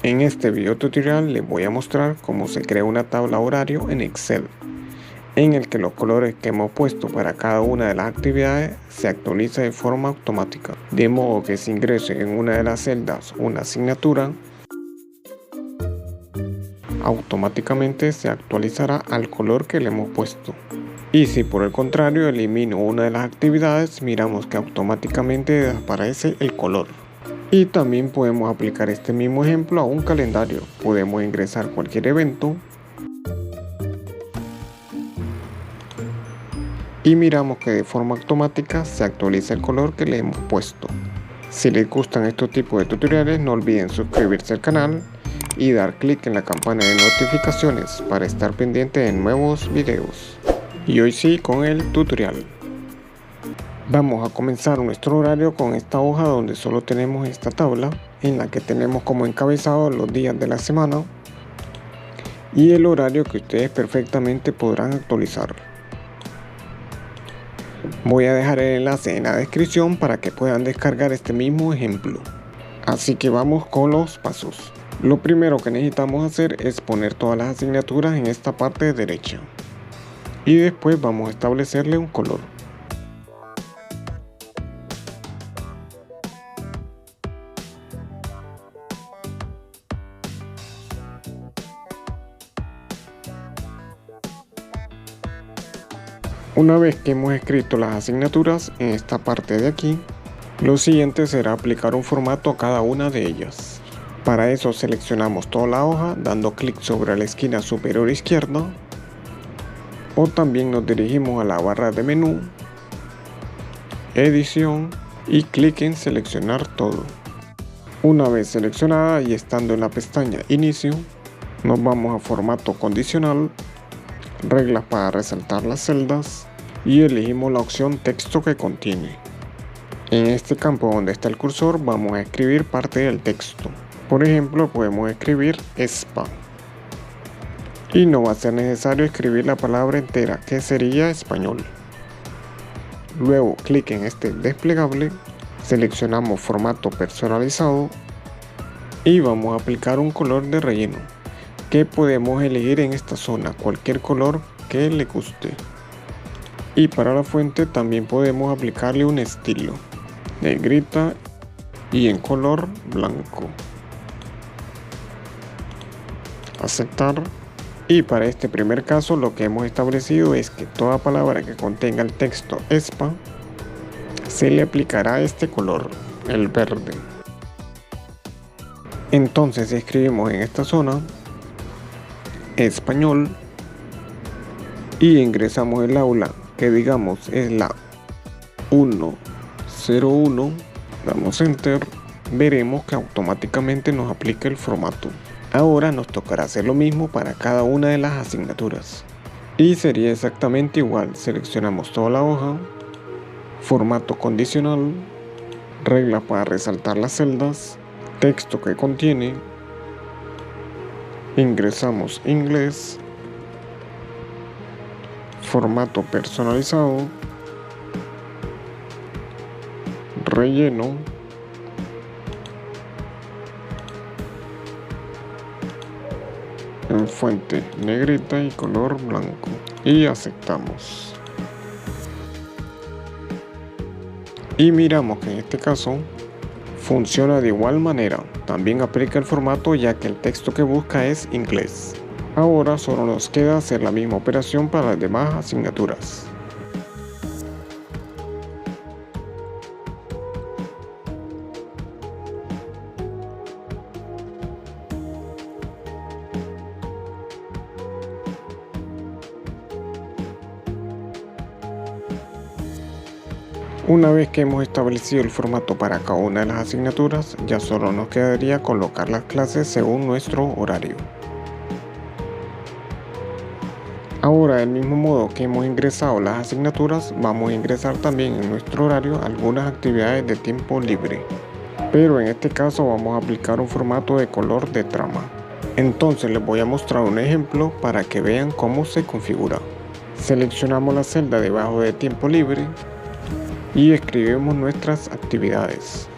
En este video tutorial les voy a mostrar cómo se crea una tabla horario en Excel, en el que los colores que hemos puesto para cada una de las actividades se actualiza de forma automática, de modo que si ingrese en una de las celdas una asignatura, automáticamente se actualizará al color que le hemos puesto. Y si por el contrario elimino una de las actividades, miramos que automáticamente desaparece el color. Y también podemos aplicar este mismo ejemplo a un calendario. Podemos ingresar cualquier evento y miramos que de forma automática se actualiza el color que le hemos puesto. Si les gustan estos tipos de tutoriales, no olviden suscribirse al canal y dar clic en la campana de notificaciones para estar pendiente de nuevos videos. Y hoy sí, con el tutorial. Vamos a comenzar nuestro horario con esta hoja donde solo tenemos esta tabla en la que tenemos como encabezado los días de la semana y el horario que ustedes perfectamente podrán actualizar. Voy a dejar el enlace en la descripción para que puedan descargar este mismo ejemplo. Así que vamos con los pasos. Lo primero que necesitamos hacer es poner todas las asignaturas en esta parte derecha y después vamos a establecerle un color. Una vez que hemos escrito las asignaturas en esta parte de aquí, lo siguiente será aplicar un formato a cada una de ellas. Para eso seleccionamos toda la hoja dando clic sobre la esquina superior izquierda o también nos dirigimos a la barra de menú, edición y clic en seleccionar todo. Una vez seleccionada y estando en la pestaña inicio, nos vamos a formato condicional, reglas para resaltar las celdas y elegimos la opción texto que contiene. En este campo donde está el cursor vamos a escribir parte del texto. Por ejemplo, podemos escribir SPA y no va a ser necesario escribir la palabra entera, que sería español. Luego clic en este desplegable, seleccionamos formato personalizado y vamos a aplicar un color de relleno que podemos elegir en esta zona, cualquier color que le guste. Y para la fuente también podemos aplicarle un estilo, negrita y en color blanco. Aceptar. Y para este primer caso lo que hemos establecido es que toda palabra que contenga el texto SPA se le aplicará este color, el verde. Entonces escribimos en esta zona español y ingresamos el aula que digamos es la 101, damos enter, veremos que automáticamente nos aplica el formato. Ahora nos tocará hacer lo mismo para cada una de las asignaturas y sería exactamente igual. Seleccionamos toda la hoja, formato condicional, reglas para resaltar las celdas, texto que contiene, ingresamos inglés, formato personalizado, relleno, en fuente negrita y color blanco y aceptamos. Y miramos que en este caso funciona de igual manera, también aplica el formato ya que el texto que busca es inglés. Ahora solo nos queda hacer la misma operación para las demás asignaturas. Una vez que hemos establecido el formato para cada una de las asignaturas, ya solo nos quedaría colocar las clases según nuestro horario. Ahora, del mismo modo que hemos ingresado las asignaturas, vamos a ingresar también en nuestro horario algunas actividades de tiempo libre. Pero en este caso vamos a aplicar un formato de color de trama. Entonces les voy a mostrar un ejemplo para que vean cómo se configura. Seleccionamos la celda debajo de tiempo libre y escribimos nuestras actividades.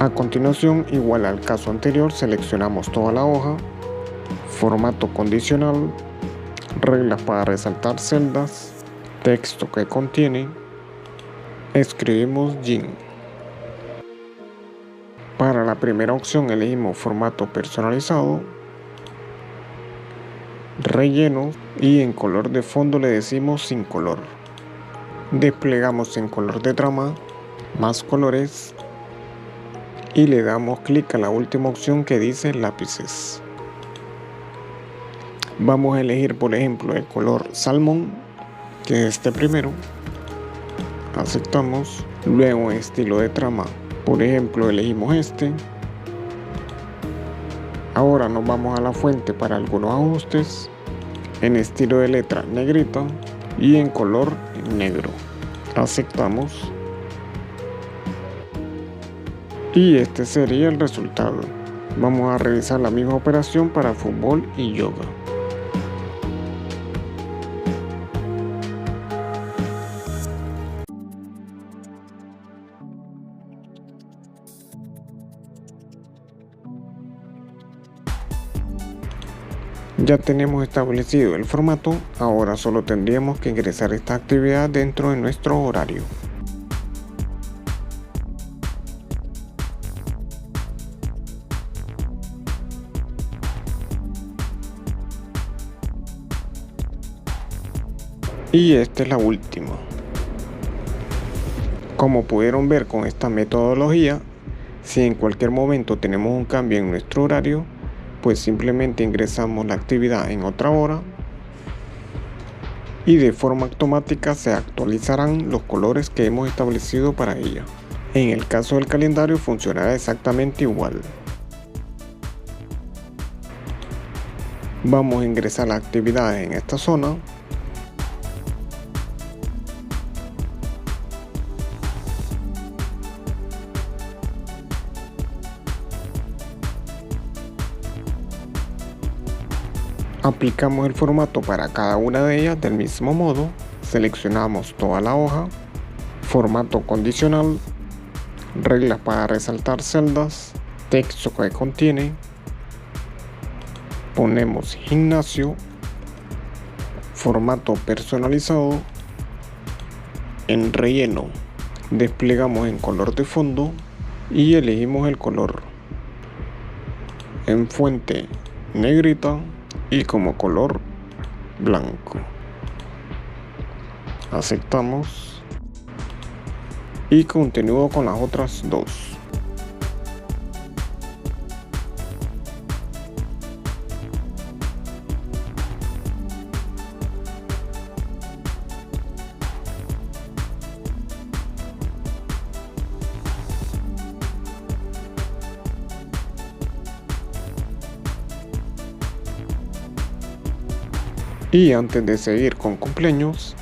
A continuación, igual al caso anterior, seleccionamos toda la hoja, formato condicional, reglas para resaltar celdas, texto que contiene, escribimos GIN. Para la primera opción elegimos formato personalizado, relleno y en color de fondo le decimos sin color. Desplegamos en color de trama, más colores y le damos clic a la última opción que dice lápices. Vamos a elegir por ejemplo el color salmón, que es este primero. Aceptamos. Luego en estilo de trama, por ejemplo elegimos este. Ahora nos vamos a la fuente para algunos ajustes. En estilo de letra negrita y en color negro. Aceptamos. Y este sería el resultado. Vamos a realizar la misma operación para fútbol y yoga. Ya tenemos establecido el formato, ahora solo tendríamos que ingresar esta actividad dentro de nuestro horario. Y esta es la última. Como pudieron ver con esta metodología, si en cualquier momento tenemos un cambio en nuestro horario, pues simplemente ingresamos la actividad en otra hora y de forma automática se actualizarán los colores que hemos establecido para ella. En el caso del calendario funcionará exactamente igual. Vamos a ingresar las actividades en esta zona. Aplicamos el formato para cada una de ellas del mismo modo, seleccionamos toda la hoja, formato condicional, reglas para resaltar celdas, texto que contiene, ponemos gimnasio, formato personalizado, en relleno desplegamos en color de fondo y elegimos el color, en fuente negrita y como color blanco. Aceptamos y continúo con las otras dos. Y antes de seguir con cumpleaños,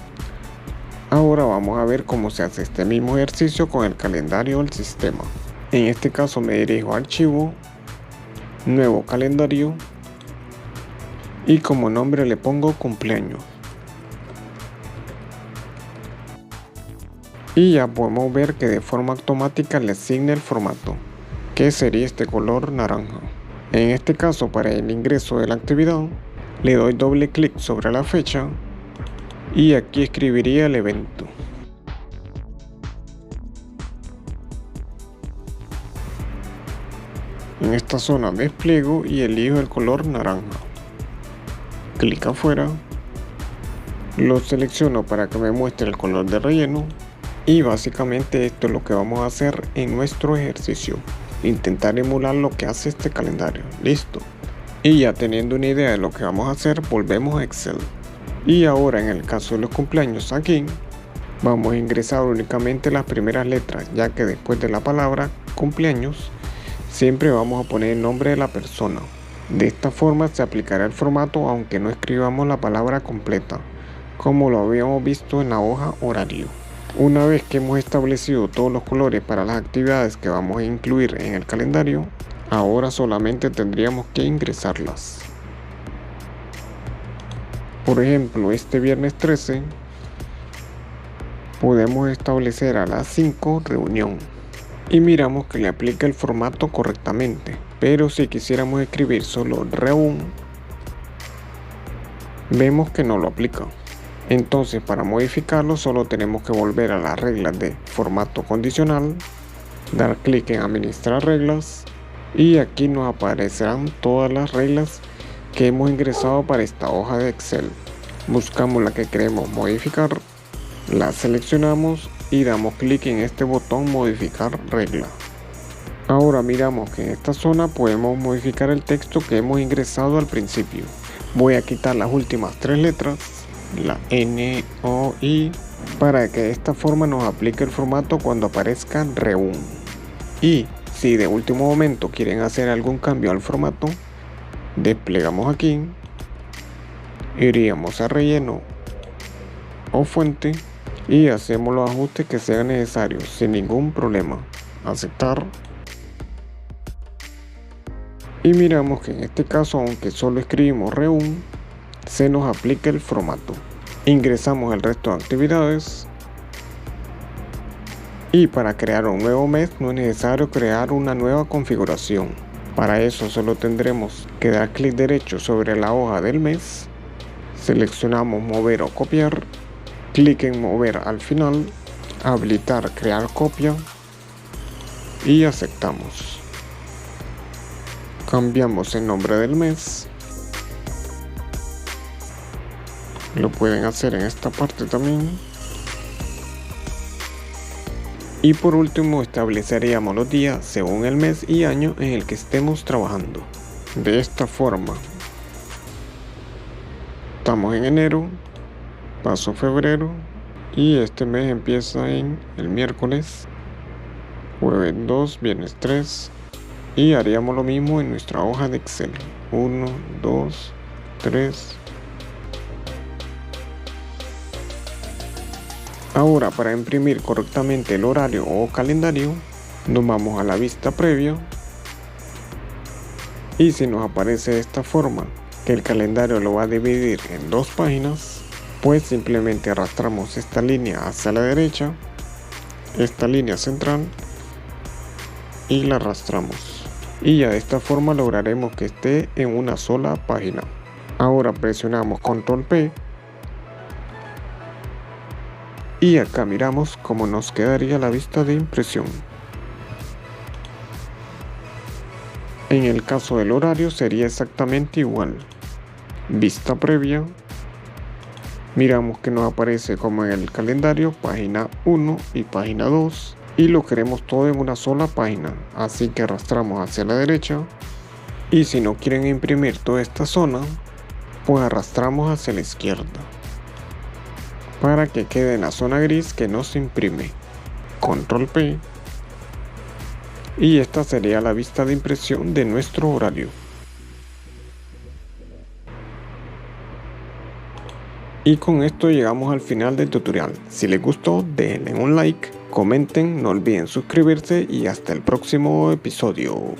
ahora vamos a ver cómo se hace este mismo ejercicio con el calendario del sistema. En este caso me dirijo a archivo, nuevo calendario y como nombre le pongo cumpleaños. Y ya podemos ver que de forma automática le asigna el formato, que sería este color naranja. En este caso, para el ingreso de la actividad, le doy doble clic sobre la fecha y aquí escribiría el evento. En esta zona despliego y elijo el color naranja. Clic afuera, lo selecciono para que me muestre el color de relleno y básicamente esto es lo que vamos a hacer en nuestro ejercicio. Intentar emular lo que hace este calendario. Listo. Y ya teniendo una idea de lo que vamos a hacer, volvemos a Excel. Y ahora en el caso de los cumpleaños aquí, vamos a ingresar únicamente las primeras letras, ya que después de la palabra cumpleaños, siempre vamos a poner el nombre de la persona. De esta forma se aplicará el formato aunque no escribamos la palabra completa, como lo habíamos visto en la hoja horario. Una vez que hemos establecido todos los colores para las actividades que vamos a incluir en el calendario, ahora solamente tendríamos que ingresarlas. Por ejemplo, este viernes 13 podemos establecer a las 5 reunión y miramos que le aplica el formato correctamente. Pero si quisiéramos escribir solo REUN, vemos que no lo aplica. Entonces, para modificarlo solo tenemos que volver a las reglas de formato condicional, dar clic en administrar reglas y aquí nos aparecerán todas las reglas que hemos ingresado para esta hoja de Excel. Buscamos la que queremos modificar, la seleccionamos y damos clic en este botón modificar regla. Ahora miramos que en esta zona podemos modificar el texto que hemos ingresado al principio. Voy a quitar las últimas 3 letras, la N, O, I, para que de esta forma nos aplique el formato cuando aparezca REUN. Y si de último momento quieren hacer algún cambio al formato, desplegamos aquí, iríamos a relleno o fuente y hacemos los ajustes que sean necesarios sin ningún problema. Aceptar. Y miramos que en este caso, aunque solo escribimos REUN, se nos aplica el formato. Ingresamos el resto de actividades. Y para crear un nuevo mes no es necesario crear una nueva configuración. Para eso solo tendremos que dar clic derecho sobre la hoja del mes. Seleccionamos mover o copiar. Clic en mover al final. Habilitar crear copia. Y aceptamos. Cambiamos el nombre del mes. Lo pueden hacer en esta parte también. Y por último estableceríamos los días según el mes y año en el que estemos trabajando. De esta forma. Estamos en enero. Paso febrero. Y este mes empieza en el miércoles. Jueves 2, viernes 3. Y haríamos lo mismo en nuestra hoja de Excel. 1, 2, 3. Ahora, para imprimir correctamente el horario o calendario, nos vamos a la vista previa. Y si nos aparece de esta forma, que el calendario lo va a dividir en 2 páginas, pues simplemente arrastramos esta línea hacia la derecha, esta línea central, y la arrastramos. Y ya de esta forma lograremos que esté en una sola página. Ahora presionamos Control P. Y acá miramos cómo nos quedaría la vista de impresión. En el caso del horario sería exactamente igual. Vista previa. Miramos que nos aparece como en el calendario página 1 y página 2. Y lo queremos todo en una sola página, así que arrastramos hacia la derecha. Y si no quieren imprimir toda esta zona, pues arrastramos hacia la izquierda para que quede en la zona gris que no se imprime. Control P. Y esta sería la vista de impresión de nuestro horario. Y con esto llegamos al final del tutorial. Si les gustó, denle un like, comenten, no olviden suscribirse y hasta el próximo episodio.